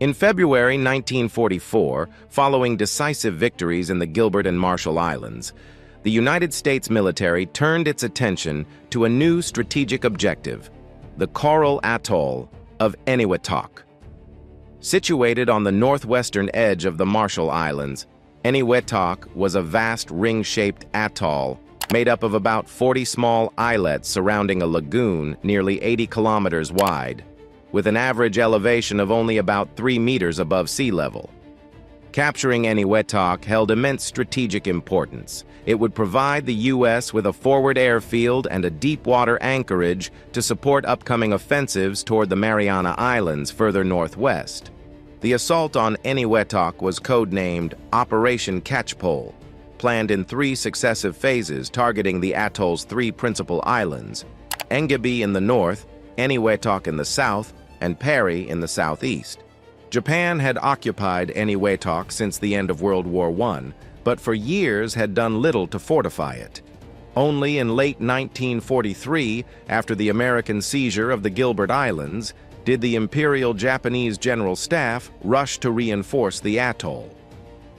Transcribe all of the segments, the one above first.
In February 1944, following decisive victories in the Gilbert and Marshall Islands, the United States military turned its attention to a new strategic objective, the coral atoll of Eniwetok. Situated on the northwestern edge of the Marshall Islands, Eniwetok was a vast ring-shaped atoll made up of about 40 small islets surrounding a lagoon nearly 80 kilometers wide, with an average elevation of only about 3 meters above sea level. Capturing Eniwetok held immense strategic importance. It would provide the U.S. with a forward airfield and a deep-water anchorage to support upcoming offensives toward the Mariana Islands further northwest. The assault on Eniwetok was codenamed Operation Catchpole, planned in 3 successive phases targeting the atoll's 3 principal islands, Engebi in the north, Eniwetok in the south, and Parry in the southeast. Japan had occupied Eniwetok since the end of World War I, but for years had done little to fortify it. Only in late 1943, after the American seizure of the Gilbert Islands, did the Imperial Japanese General Staff rush to reinforce the atoll.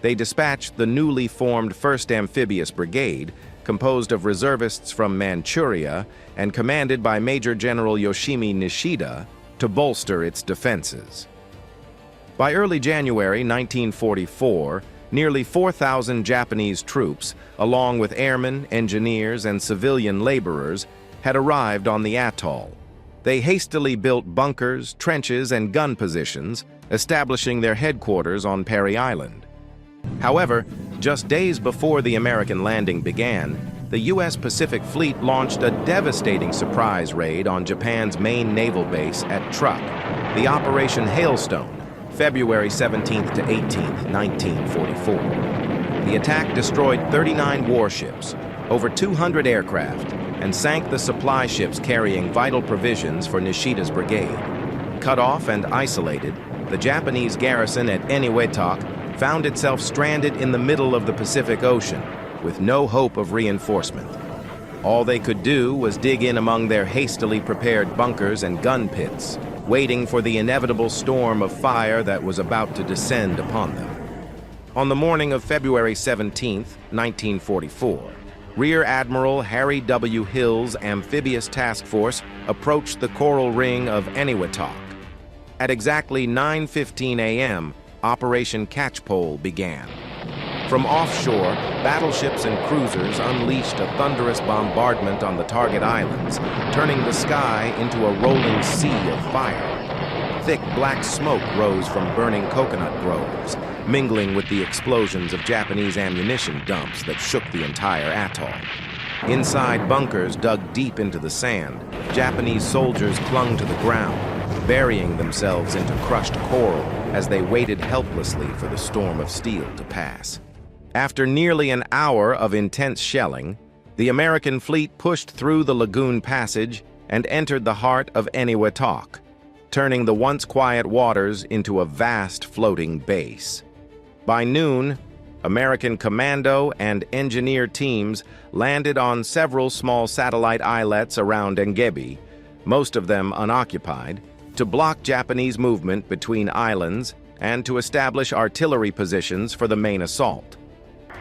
They dispatched the newly formed 1st Amphibious Brigade, composed of reservists from Manchuria and commanded by Major General Yoshimi Nishida, to bolster its defenses. By early January 1944, nearly 4,000 Japanese troops, along with airmen, engineers, and civilian laborers, had arrived on the atoll. They hastily built bunkers, trenches, and gun positions, establishing their headquarters on Parry Island. However, just days before the American landing began, the U.S. Pacific Fleet launched a devastating surprise raid on Japan's main naval base at Truk, the Operation Hailstone, February 17th to 18th, 1944. The attack destroyed 39 warships, over 200 aircraft, and sank the supply ships carrying vital provisions for Nishida's brigade. Cut off and isolated, the Japanese garrison at Eniwetok found itself stranded in the middle of the Pacific Ocean, with no hope of reinforcement. All they could do was dig in among their hastily prepared bunkers and gun pits, waiting for the inevitable storm of fire that was about to descend upon them. On the morning of February 17, 1944, Rear Admiral Harry W. Hill's amphibious task force approached the coral ring of Eniwetok. At exactly 9:15 a.m., Operation Catchpole began. From offshore, battleships and cruisers unleashed a thunderous bombardment on the target islands, turning the sky into a rolling sea of fire. Thick black smoke rose from burning coconut groves, mingling with the explosions of Japanese ammunition dumps that shook the entire atoll. Inside bunkers dug deep into the sand, Japanese soldiers clung to the ground, burying themselves into crushed coral as they waited helplessly for the storm of steel to pass. After nearly an hour of intense shelling, the American fleet pushed through the lagoon passage and entered the heart of Eniwetok, turning the once quiet waters into a vast floating base. By noon, American commando and engineer teams landed on several small satellite islets around Engebi, most of them unoccupied, to block Japanese movement between islands and to establish artillery positions for the main assault.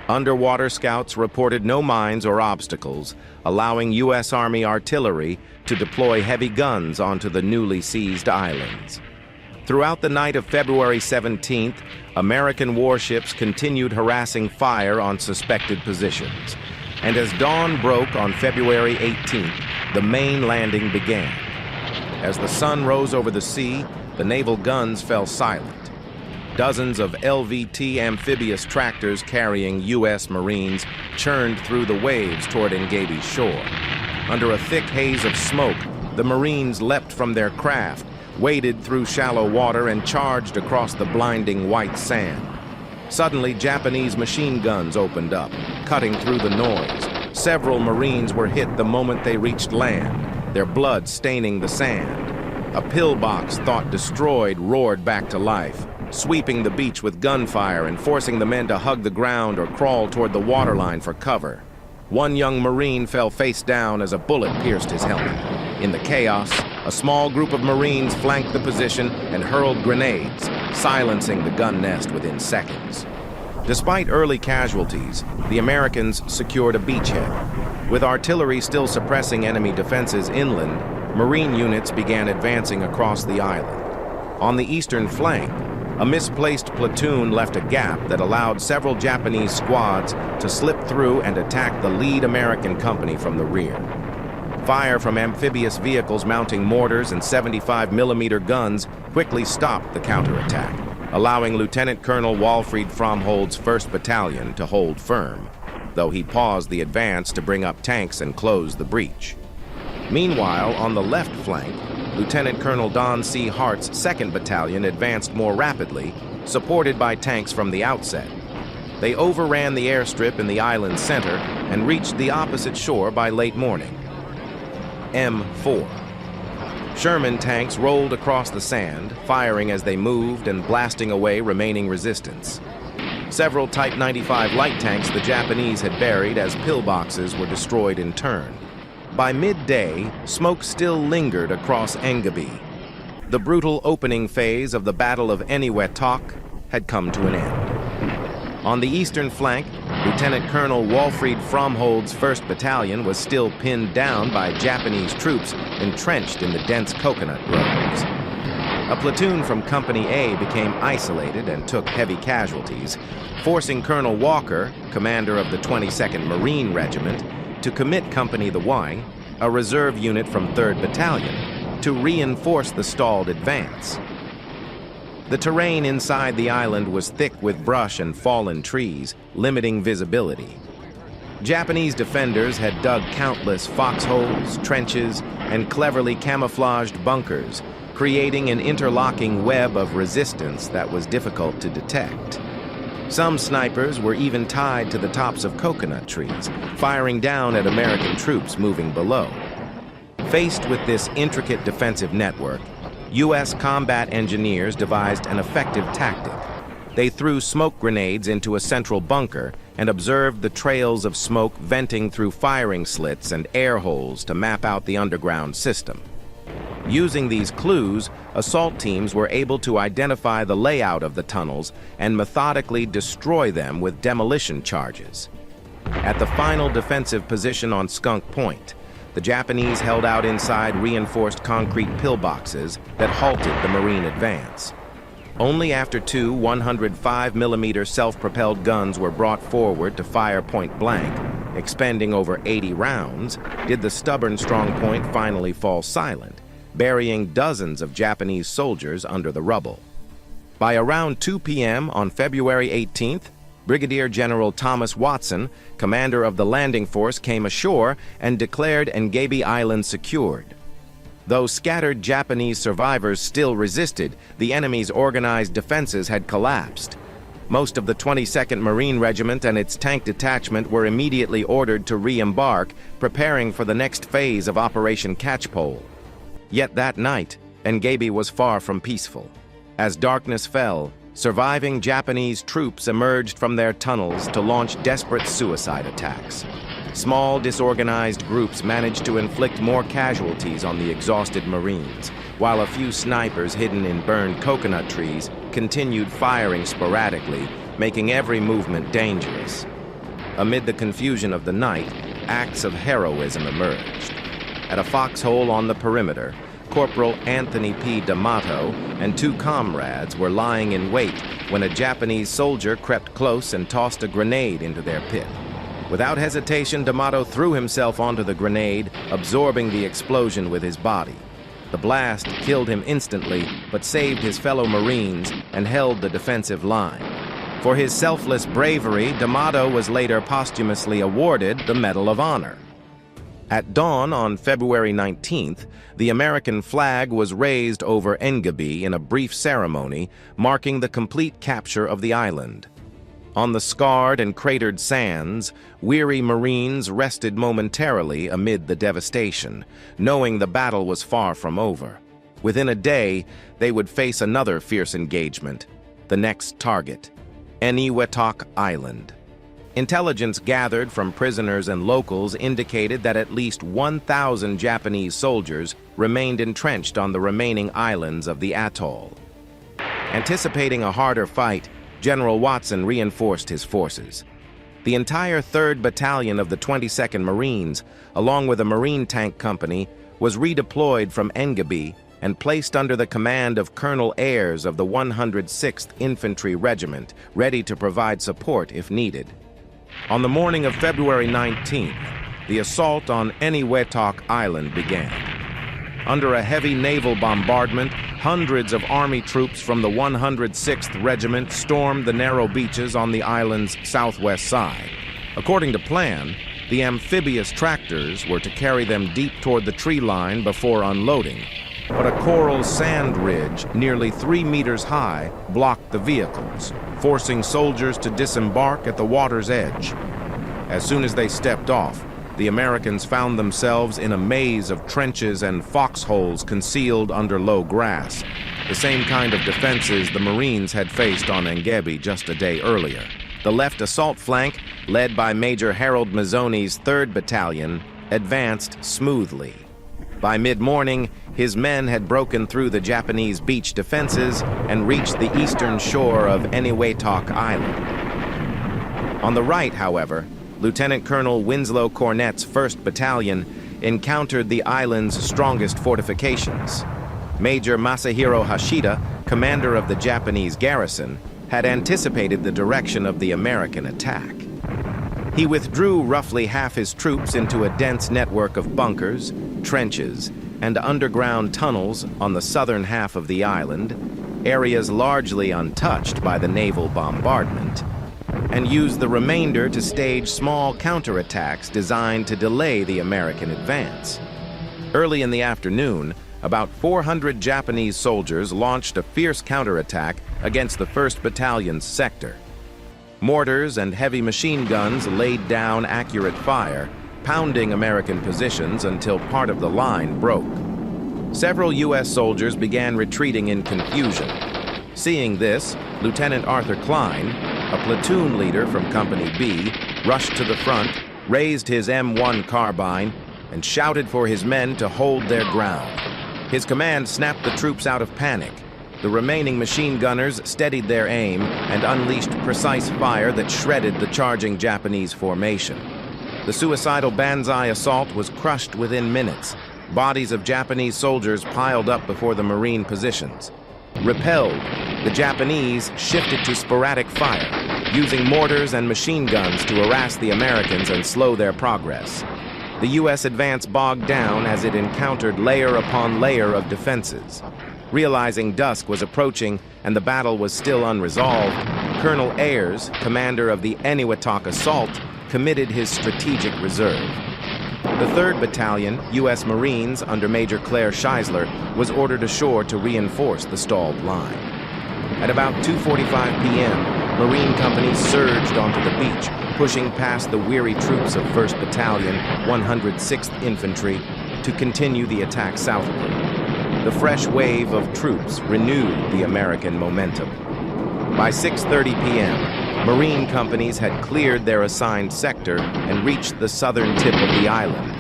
Underwater scouts reported no mines or obstacles, allowing U.S. Army artillery to deploy heavy guns onto the newly seized islands. Throughout the night of February 17th, American warships continued harassing fire on suspected positions. And as dawn broke on February 18th, the main landing began. As the sun rose over the sea, the naval guns fell silent. Dozens of LVT amphibious tractors carrying U.S. Marines churned through the waves toward Engebi's shore. Under a thick haze of smoke, the Marines leapt from their craft, waded through shallow water, and charged across the blinding white sand. Suddenly, Japanese machine guns opened up, cutting through the noise. Several Marines were hit the moment they reached land, their blood staining the sand. A pillbox thought destroyed roared back to life, sweeping the beach with gunfire and forcing the men to hug the ground or crawl toward the waterline for cover. One young Marine fell face down as a bullet pierced his helmet. In the chaos, A small group of Marines flanked the position and hurled grenades, silencing the gun nest within seconds. Despite early casualties, the Americans secured a beachhead. With artillery still suppressing enemy defenses inland, Marine units began advancing across the island. On the eastern flank, a misplaced platoon left a gap that allowed several Japanese squads to slip through and attack the lead American company from the rear. Fire from amphibious vehicles mounting mortars and 75mm guns quickly stopped the counterattack, allowing Lieutenant Colonel Walfried Fromhold's 1st Battalion to hold firm, though he paused the advance to bring up tanks and close the breach. Meanwhile, on the left flank, Lieutenant Colonel Don C. Hart's 2nd Battalion advanced more rapidly, supported by tanks from the outset. They overran the airstrip in the island's center and reached the opposite shore by late morning. M4. Sherman tanks rolled across the sand, firing as they moved and blasting away remaining resistance. Several Type 95 light tanks the Japanese had buried as pillboxes were destroyed in turn. By midday, smoke still lingered across Engebi. The brutal opening phase of the Battle of Eniwetok had come to an end. On the eastern flank, Lieutenant Colonel Walfried Fromhold's 1st Battalion was still pinned down by Japanese troops entrenched in the dense coconut groves. A platoon from Company A became isolated and took heavy casualties, forcing Colonel Walker, commander of the 22nd Marine Regiment, to commit Company the Y, a reserve unit from 3rd Battalion, to reinforce the stalled advance. The terrain inside the island was thick with brush and fallen trees, limiting visibility. Japanese defenders had dug countless foxholes, trenches, and cleverly camouflaged bunkers, creating an interlocking web of resistance that was difficult to detect. Some snipers were even tied to the tops of coconut trees, firing down at American troops moving below. Faced with this intricate defensive network, U.S. combat engineers devised an effective tactic. They threw smoke grenades into a central bunker and observed the trails of smoke venting through firing slits and air holes to map out the underground system. Using these clues, assault teams were able to identify the layout of the tunnels and methodically destroy them with demolition charges. At the final defensive position on Skunk Point, the Japanese held out inside reinforced concrete pillboxes that halted the Marine advance. Only after two 105mm self-propelled guns were brought forward to fire point blank, expending over 80 rounds, did the stubborn strong point finally fall silent, burying dozens of Japanese soldiers under the rubble. By around 2 p.m. on February 18th, Brigadier General Thomas Watson, commander of the landing force, came ashore and declared Engebi Island secured. Though scattered Japanese survivors still resisted, the enemy's organized defenses had collapsed. Most of the 22nd Marine Regiment and its tank detachment were immediately ordered to re-embark, preparing for the next phase of Operation Catchpole. Yet that night, Engebi was far from peaceful. As darkness fell, surviving Japanese troops emerged from their tunnels to launch desperate suicide attacks. Small, disorganized groups managed to inflict more casualties on the exhausted Marines, while a few snipers hidden in burned coconut trees continued firing sporadically, making every movement dangerous. Amid the confusion of the night, acts of heroism emerged. At a foxhole on the perimeter, Corporal Anthony P. D'Amato and two comrades were lying in wait when a Japanese soldier crept close and tossed a grenade into their pit. Without hesitation, D'Amato threw himself onto the grenade, absorbing the explosion with his body. The blast killed him instantly, but saved his fellow Marines and held the defensive line. For his selfless bravery, D'Amato was later posthumously awarded the Medal of Honor. At dawn on February 19th, the American flag was raised over Engebi in a brief ceremony marking the complete capture of the island. On the scarred and cratered sands, weary Marines rested momentarily amid the devastation, knowing the battle was far from over. Within a day, they would face another fierce engagement, the next target, Eniwetok Island. Intelligence gathered from prisoners and locals indicated that at least 1,000 Japanese soldiers remained entrenched on the remaining islands of the atoll. Anticipating a harder fight, General Watson reinforced his forces. The entire 3rd Battalion of the 22nd Marines, along with a Marine tank company, was redeployed from Engebi and placed under the command of Colonel Ayres of the 106th Infantry Regiment, ready to provide support if needed. On the morning of February 19th, the assault on Eniwetok Island began. Under a heavy naval bombardment, hundreds of Army troops from the 106th Regiment stormed the narrow beaches on the island's southwest side. According to plan, the amphibious tractors were to carry them deep toward the tree line before unloading, but a coral sand ridge nearly 3 meters high blocked the vehicles, forcing soldiers to disembark at the water's edge. As soon as they stepped off, the Americans found themselves in a maze of trenches and foxholes concealed under low grass, the same kind of defenses the Marines had faced on Engebi just a day earlier. The left assault flank, led by Major Harold Mazzoni's 3rd Battalion, advanced smoothly. By mid-morning, his men had broken through the Japanese beach defenses and reached the eastern shore of Eniwetok Island. On the right, however, Lieutenant Colonel Winslow Cornett's 1st Battalion encountered the island's strongest fortifications. Major Masahiro Hashida, commander of the Japanese garrison, had anticipated the direction of the American attack. He withdrew roughly half his troops into a dense network of bunkers, trenches, and underground tunnels on the southern half of the island, areas largely untouched by the naval bombardment, and used the remainder to stage small counterattacks designed to delay the American advance. Early in the afternoon, about 400 Japanese soldiers launched a fierce counterattack against the 1st Battalion's sector. Mortars and heavy machine guns laid down accurate fire, pounding American positions until part of the line broke. Several U.S. soldiers began retreating in confusion. Seeing this, Lieutenant Arthur Klein, a platoon leader from Company B, rushed to the front, raised his M1 carbine, and shouted for his men to hold their ground. His command snapped the troops out of panic. The remaining machine gunners steadied their aim and unleashed precise fire that shredded the charging Japanese formation. The suicidal banzai assault was crushed within minutes. Bodies of Japanese soldiers piled up before the Marine positions. Repelled, the Japanese shifted to sporadic fire, using mortars and machine guns to harass the Americans and slow their progress. The U.S. advance bogged down as it encountered layer upon layer of defenses. Realizing dusk was approaching and the battle was still unresolved, Colonel Ayres, commander of the Eniwetok assault, committed his strategic reserve. The 3rd Battalion, U.S. Marines under Major Claire Scheisler, was ordered ashore to reinforce the stalled line. At about 2:45 p.m., Marine companies surged onto the beach, pushing past the weary troops of 1st Battalion, 106th Infantry, to continue the attack southward. The fresh wave of troops renewed the American momentum. By 6:30 p.m., Marine companies had cleared their assigned sector and reached the southern tip of the island,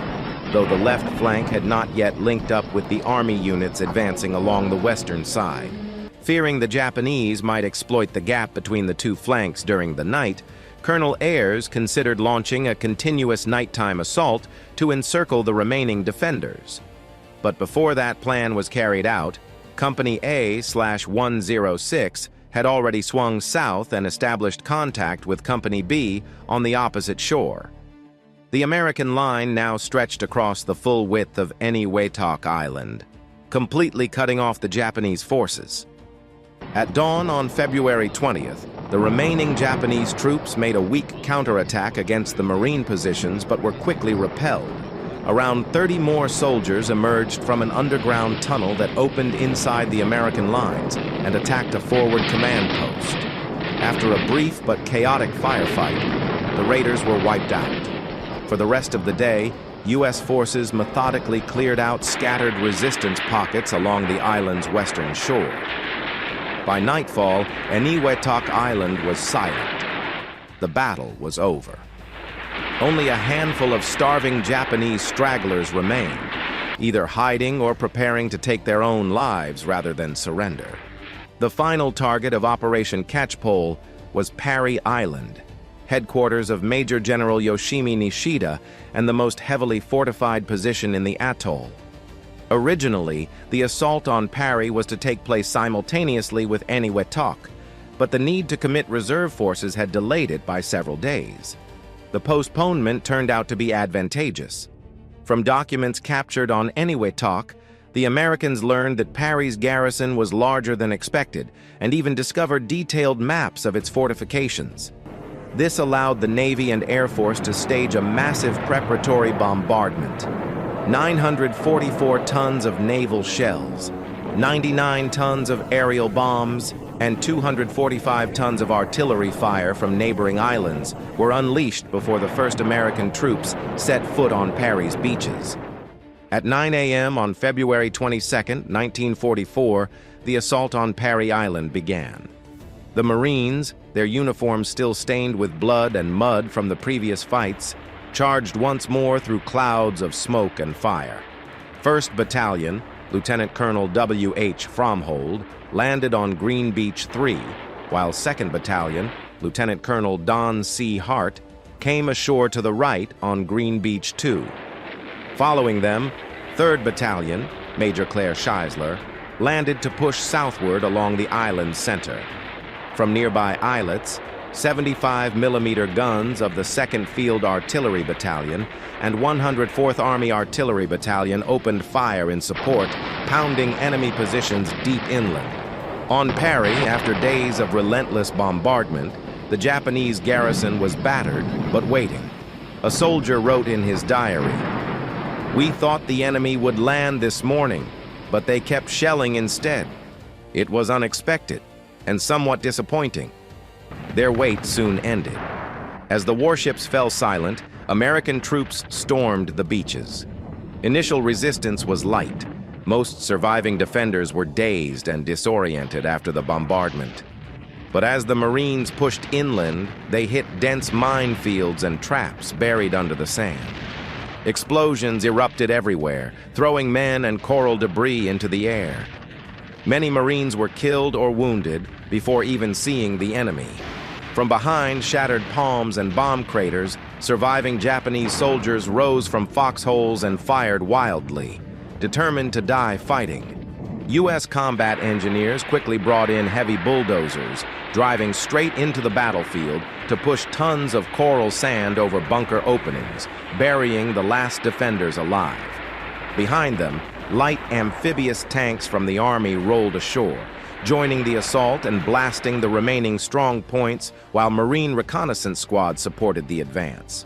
though the left flank had not yet linked up with the Army units advancing along the western side. Fearing the Japanese might exploit the gap between the two flanks during the night, Colonel Ayres considered launching a continuous nighttime assault to encircle the remaining defenders. But before that plan was carried out, Company A/106 had already swung south and established contact with Company B on the opposite shore. The American line now stretched across the full width of Eniwetok Island, completely cutting off the Japanese forces. At dawn on February 20th, the remaining Japanese troops made a weak counterattack against the Marine positions but were quickly repelled. Around 30 more soldiers emerged from an underground tunnel that opened inside the American lines and attacked a forward command post. After a brief but chaotic firefight, the raiders were wiped out. For the rest of the day, U.S. forces methodically cleared out scattered resistance pockets along the island's western shore. By nightfall, Eniwetok Island was silent. the battle was over. Only a handful of starving Japanese stragglers remained, either hiding or preparing to take their own lives rather than surrender. The final target of Operation Catchpole was Parry Island, headquarters of Major General Yoshimi Nishida and the most heavily fortified position in the atoll. Originally, the assault on Parry was to take place simultaneously with Eniwetok, but the need to commit reserve forces had delayed it by several days. The postponement turned out to be advantageous. From documents captured on Eniwetok, the Americans learned that Parry's garrison was larger than expected and even discovered detailed maps of its fortifications. This allowed the Navy and Air Force to stage a massive preparatory bombardment. 944 tons of naval shells, 99 tons of aerial bombs, and 245 tons of artillery fire from neighboring islands were unleashed before the first American troops set foot on Parry's beaches. At 9 a.m. on February 22, 1944, the assault on Parry Island began. The Marines, their uniforms still stained with blood and mud from the previous fights, charged once more through clouds of smoke and fire. 1st Battalion, Lieutenant Colonel W.H. Fromhold, landed on Green Beach 3, while 2nd Battalion, Lieutenant Colonel Don C. Hart, came ashore to the right on Green Beach 2. Following them, 3rd Battalion, Major Claire Scheisler, landed to push southward along the island's center. From nearby islets, 75mm guns of the 2nd Field Artillery Battalion and 104th Army Artillery Battalion opened fire in support, pounding enemy positions deep inland. On Parry, after days of relentless bombardment, the Japanese garrison was battered but waiting. A soldier wrote in his diary, "We thought the enemy would land this morning, but they kept shelling instead. It was unexpected and somewhat disappointing." Their wait soon ended. As the warships fell silent, American troops stormed the beaches. Initial resistance was light. Most surviving defenders were dazed and disoriented after the bombardment. But as the Marines pushed inland, they hit dense minefields and traps buried under the sand. Explosions erupted everywhere, throwing men and coral debris into the air. Many Marines were killed or wounded before even seeing the enemy. From behind shattered palms and bomb craters, surviving Japanese soldiers rose from foxholes and fired wildly, determined to die fighting. U.S. combat engineers quickly brought in heavy bulldozers, driving straight into the battlefield to push tons of coral sand over bunker openings, burying the last defenders alive. Behind them, light amphibious tanks from the Army rolled ashore, joining the assault and blasting the remaining strong points while Marine reconnaissance squads supported the advance.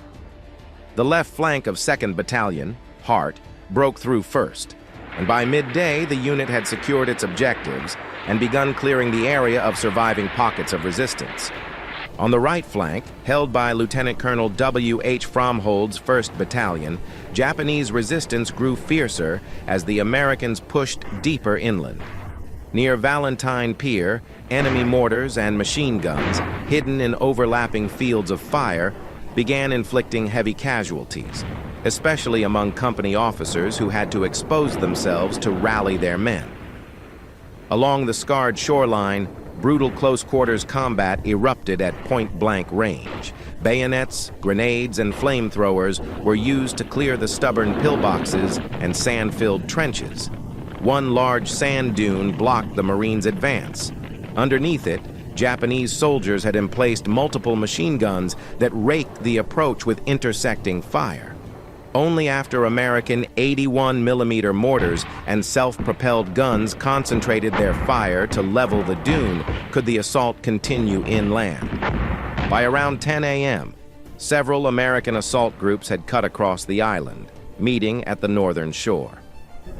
The left flank of 2nd Battalion, Hart, broke through first, and by midday the unit had secured its objectives and begun clearing the area of surviving pockets of resistance. On the right flank, held by Lieutenant Colonel W.H. Fromhold's 1st Battalion, Japanese resistance grew fiercer as the Americans pushed deeper inland. Near Valentine Pier, enemy mortars and machine guns, hidden in overlapping fields of fire, began inflicting heavy casualties, especially among company officers who had to expose themselves to rally their men. Along the scarred shoreline, brutal close-quarters combat erupted at point-blank range. Bayonets, grenades, and flamethrowers were used to clear the stubborn pillboxes and sand-filled trenches. One large sand dune blocked the Marines' advance. Underneath it, Japanese soldiers had emplaced multiple machine guns that raked the approach with intersecting fire. Only after American 81mm mortars and self-propelled guns concentrated their fire to level the dune could the assault continue inland. By around 10 a.m., several American assault groups had cut across the island, meeting at the northern shore.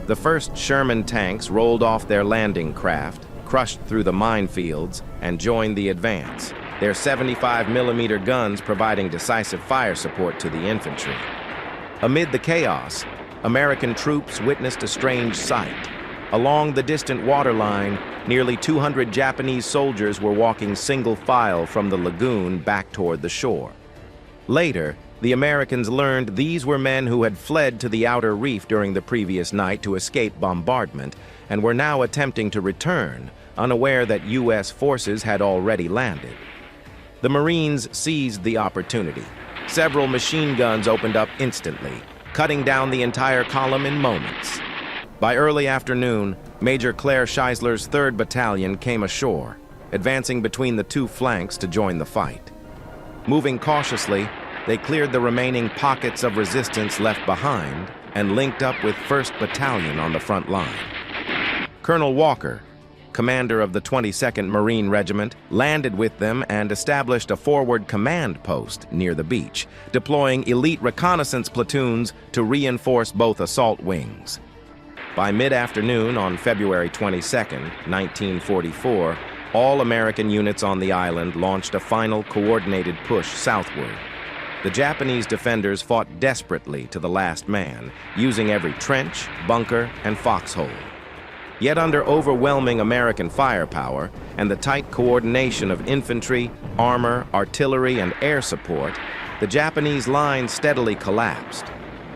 The first Sherman tanks rolled off their landing craft, crushed through the minefields, and joined the advance, their 75mm guns providing decisive fire support to the infantry. Amid the chaos, American troops witnessed a strange sight. Along the distant waterline, nearly 200 Japanese soldiers were walking single file from the lagoon back toward the shore. Later, the Americans learned these were men who had fled to the outer reef during the previous night to escape bombardment and were now attempting to return, unaware that U.S. forces had already landed. The Marines seized the opportunity. Several machine guns opened up instantly, cutting down the entire column in moments. By early afternoon, Major Claire Scheisler's 3rd Battalion came ashore, advancing between the two flanks to join the fight. Moving cautiously, they cleared the remaining pockets of resistance left behind and linked up with 1st Battalion on the front line. Colonel Walker, commander of the 22nd Marine Regiment, landed with them and established a forward command post near the beach, deploying elite reconnaissance platoons to reinforce both assault wings. By mid-afternoon on February 22, 1944, all American units on the island launched a final coordinated push southward. The Japanese defenders fought desperately to the last man, using every trench, bunker, and foxhole. Yet under overwhelming American firepower and the tight coordination of infantry, armor, artillery, and air support, the Japanese line steadily collapsed.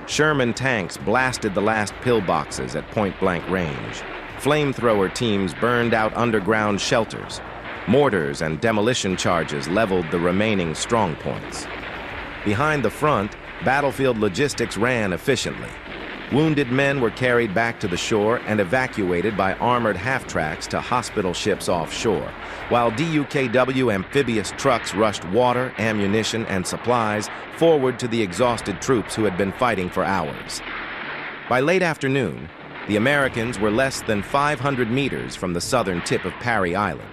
Sherman tanks blasted the last pillboxes at point-blank range. Flamethrower teams burned out underground shelters. Mortars and demolition charges leveled the remaining strongpoints. Behind the front, battlefield logistics ran efficiently. Wounded men were carried back to the shore and evacuated by armored half-tracks to hospital ships offshore, while DUKW amphibious trucks rushed water, ammunition, and supplies forward to the exhausted troops who had been fighting for hours. By late afternoon, the Americans were less than 500 meters from the southern tip of Parry Island.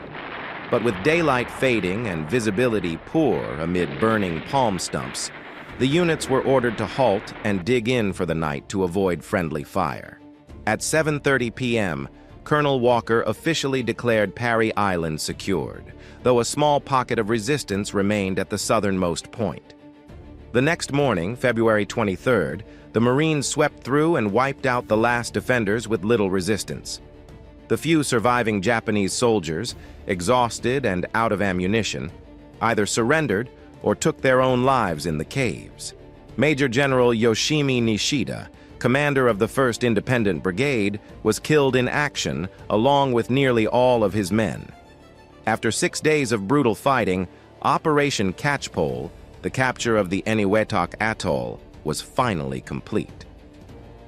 But with daylight fading and visibility poor amid burning palm stumps, the units were ordered to halt and dig in for the night to avoid friendly fire. At 7:30 p.m., Colonel Walker officially declared Parry Island secured, though a small pocket of resistance remained at the southernmost point. The next morning, February 23rd, the Marines swept through and wiped out the last defenders with little resistance. The few surviving Japanese soldiers, exhausted and out of ammunition, either surrendered or took their own lives in the caves. Major General Yoshimi Nishida, commander of the 1st Independent Brigade, was killed in action along with nearly all of his men. After 6 days of brutal fighting, Operation Catchpole, the capture of the Eniwetok atoll, was finally complete.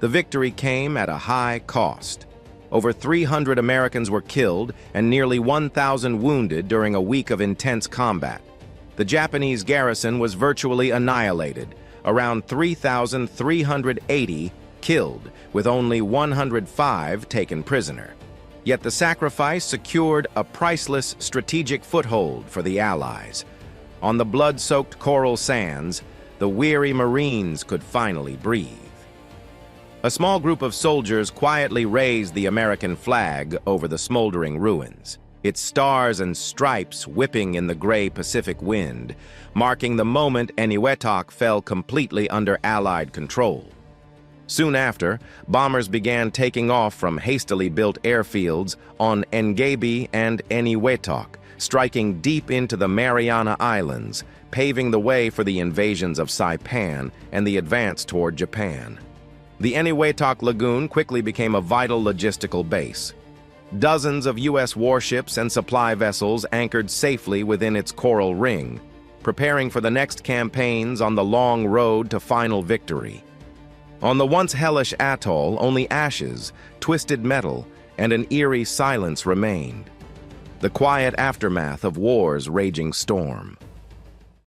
The victory came at a high cost. Over 300 Americans were killed and nearly 1,000 wounded during a week of intense combat. The Japanese garrison was virtually annihilated, around 3,380 killed, with only 105 taken prisoner. Yet the sacrifice secured a priceless strategic foothold for the Allies. On the blood-soaked coral sands, the weary Marines could finally breathe. A small group of soldiers quietly raised the American flag over the smoldering ruins, its stars and stripes whipping in the gray Pacific wind, marking the moment Eniwetok fell completely under Allied control. Soon after, bombers began taking off from hastily built airfields on Engebi and Eniwetok, striking deep into the Mariana Islands, paving the way for the invasions of Saipan and the advance toward Japan. The Eniwetok Lagoon quickly became a vital logistical base. Dozens of U.S. warships and supply vessels anchored safely within its coral ring, preparing for the next campaigns on the long road to final victory. On the once hellish atoll, only ashes, twisted metal, and an eerie silence remained. The quiet aftermath of war's raging storm.